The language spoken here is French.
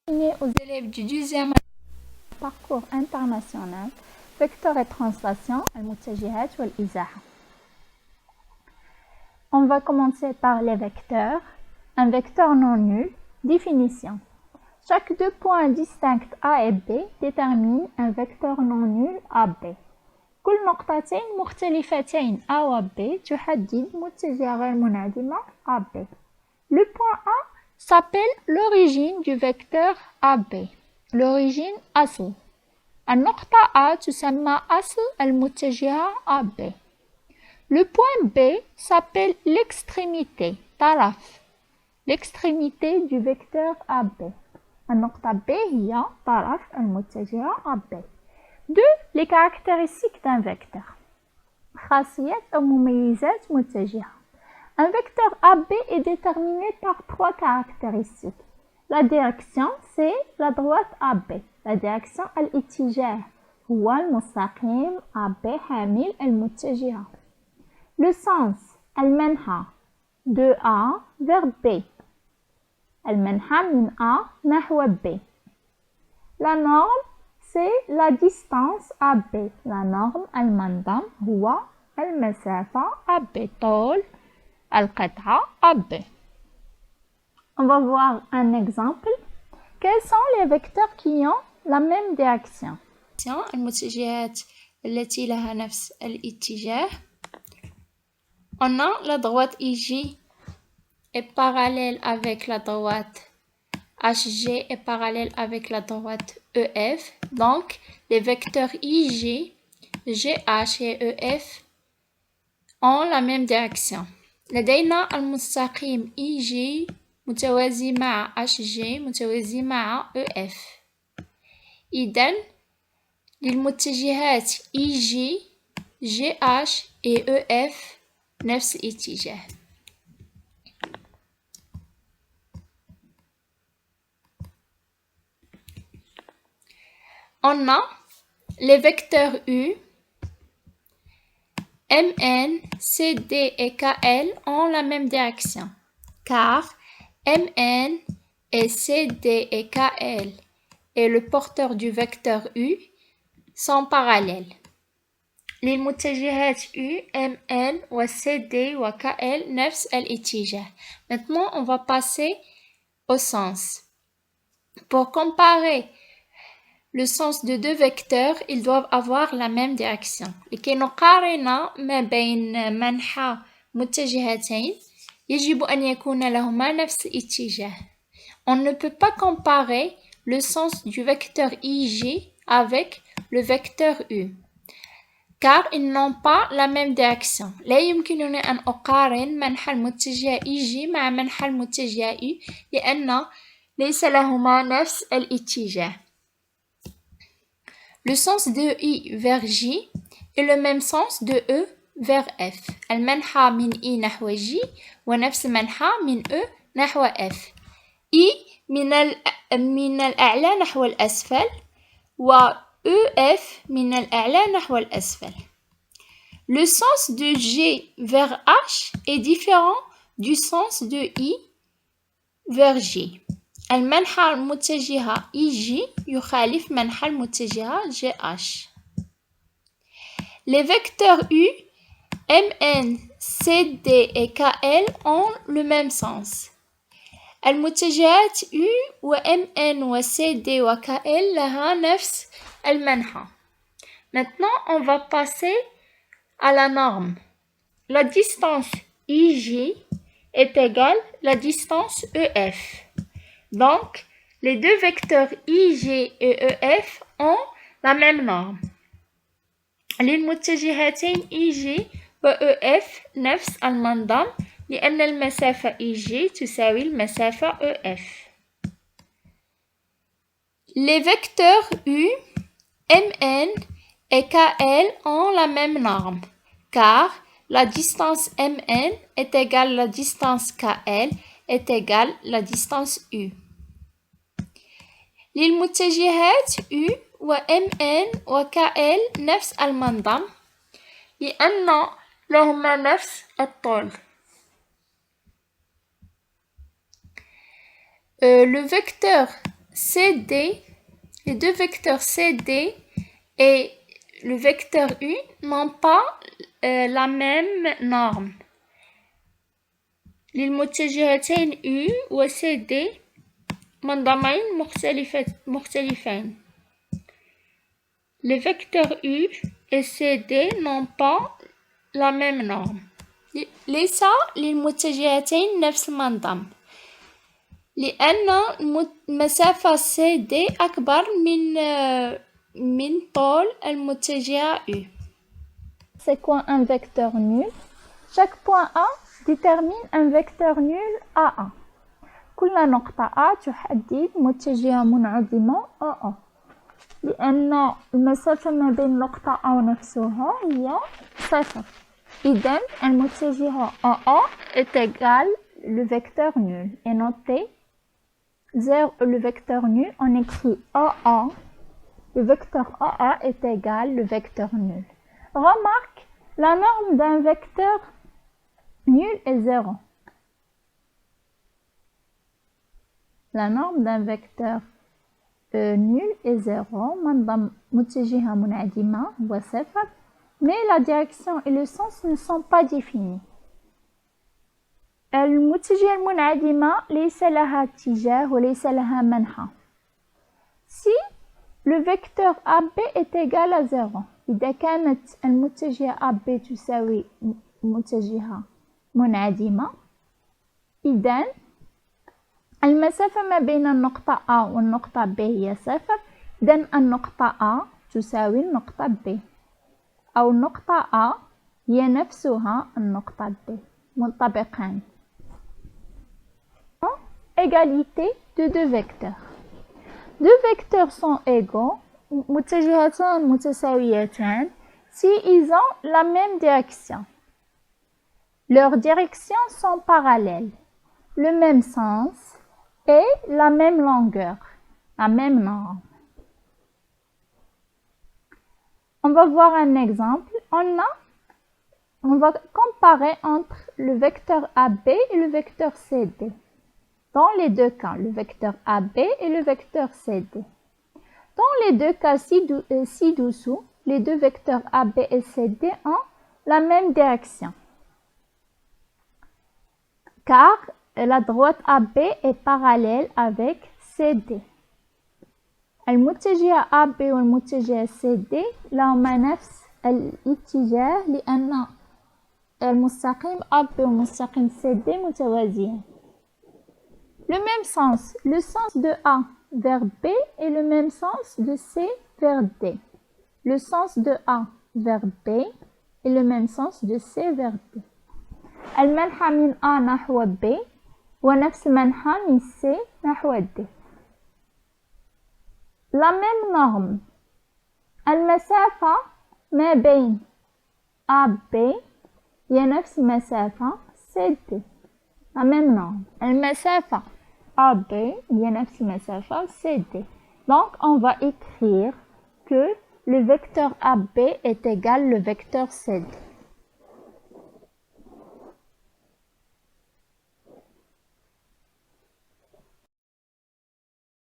Aux élèves du 10e parcours international vecteur et translation المتجهات والإزاحة. On va commencer par les vecteurs. Un vecteur non nul. Définition. Chaque deux points distincts A et B détermine un vecteur non nul AB. كل نقطتين مختلفتين A و B تحدد متجهة غير منعدمة AB. Le point A s'appelle l'origine du vecteur AB. L'origine أصل. النقطة A تسمى أصل المتجهة AB. Le point B s'appelle l'extrémité طرف. L'extrémité du vecteur AB. النقطة B هي طرف المتجهة AB. 2. Les caractéristiques d'un vecteur. خاصيات أو مميزات متجهة. Un vecteur AB est déterminé par trois caractéristiques. La direction, c'est la droite AB. La direction الاتجاه هو المستقيم AB حامل المتجهة. Le sens المنحى de A vers B. المنحى من A نحو B. La norme, c'est la distance AB. La norme المنظم هو المسافة AB. طول القطعة AB. On va voir un exemple. Quels sont les vecteurs qui ont la même direction? المتجهات التي لها نفس الاتجاه. On a la droite IJ est parallèle avec la droite HG est parallèle avec la droite EF. Donc, les vecteurs IJ, GH et EF ont la même direction. لدينا المستقيم EG متوازي مع HG متوازي مع EF. إذن للمتجهات EG, GH et EF نفس الاتجاه. On a les vecteurs U, MN, CD et KL ont la même direction, car MN et CD et KL et le porteur du vecteur U sont parallèles. للمتجهات U, MN و CD و KL نفس الاتجاه. Maintenant, on va passer au sens. Pour comparer le sens de deux vecteurs, ils doivent avoir la même direction. لكي نقارن ما بين منحى متجهتين يجب أن يكون لهما نفس الاتجاه. On ne peut pas comparer le sens du vecteur IJ avec le vecteur U, car ils n'ont pas la même direction. لا يمكنني أن أقارن منحى المتجه IJ مع منحى المتجه U لأن ليس لهما نفس الاتجاه. Le sens de I vers J est le même sens de E vers F. المنحى من I نحو J ونفس المنحى من E نحو F. I من الأعلى نحو الأسفل و EF من الأعلى نحو الأسفل. Le sens de G vers H est différent du sens de I vers J. المنحى المتجهة EG يخالف منحى المتجهة GH. Les vecteurs U, MN, CD et KL ont le même sens. المتجهات U و MN و CD و KL لها نفس المنحى. Maintenant, on va passer à la norme. La distance IJ est égale à la distance EF. Donc, les deux vecteurs IJ et EF ont la même norme. للمتجهتين IJ و EF نفس المنظم لأن المسافة IJ تساوي المسافة EF. Les vecteurs U, MN et KL ont la même norme, car la distance MN est égale à la distance KL est égale à la distance U. للمتجهات U و MN و KL نفس المنظم لأن لهما نفس الطول. Le vecteur CD, les deux vecteurs CD et le vecteur U n'ont pas la même norme. للمتجهتين U و CD منظمين مختلفين. Les vecteurs U et CD n'ont pas la même norme. ليس للمتجهتين نفس المنظم لأن المسافة CD أكبر من طول المتجهة U. C'est quoi un vecteur nul? Chaque point A détermine un vecteur nul AA. كل نقطة A تحدد متجهة منعدمة AA. لأن المسافة ما بين نقطة A ونفسها هي 0. إذن المتجهة AA est égale le vecteur nul. Et notez le vecteur nul, on écrit AA. Le vecteur AA est égal le vecteur nul. Remarque, la norme d'un vecteur nul est 0. La norme d'un vecteur nul est 0. منظم متجهة منعدمة هو 0. Mais la direction et le sens ne sont pas définis. المتجهة المنعدمة ليس لها اتجاه وليس لها منحى. Si le vecteur AB est égal à 0. إذا كانت المتجهة AB تساوي متجهة منعدمة إذن المسافة ما بين النقطة A والنقطة B هي 0. إذن النقطة A تساوي النقطة B أو النقطة A هي نفسها النقطة B منطبقان. Égalité de deux vecteurs. Deux vecteurs sont égaux متجهتان متساويتان si ils ont la même direction. Leurs directions sont parallèles, le même sens et la même longueur, la même norme. On va voir un exemple. On va comparer entre le vecteur AB et le vecteur CD. Dans les deux cas, le vecteur AB et le vecteur CD. Dans les deux cas ci-dessous, les deux vecteurs AB et CD ont la même direction. Car la droite AB est parallèle avec CD. المتجهة AB والمتجهة CD لهما نفس الاتجاه لأن المستقيم AB والمستقيم CD متوازيان. Le même sens, le sens de A vers B est le même sens de C vers D. Le sens de A vers B est le même sens de C vers D. المنحى من A نحو B ونفس المنحى من C نحو D. La même norme. المسافة ما بين AB هي نفس المسافة CD. La même norme. المسافة AB هي نفس المسافة CD. Donc, on va écrire que le vecteur AB est égal au vecteur CD.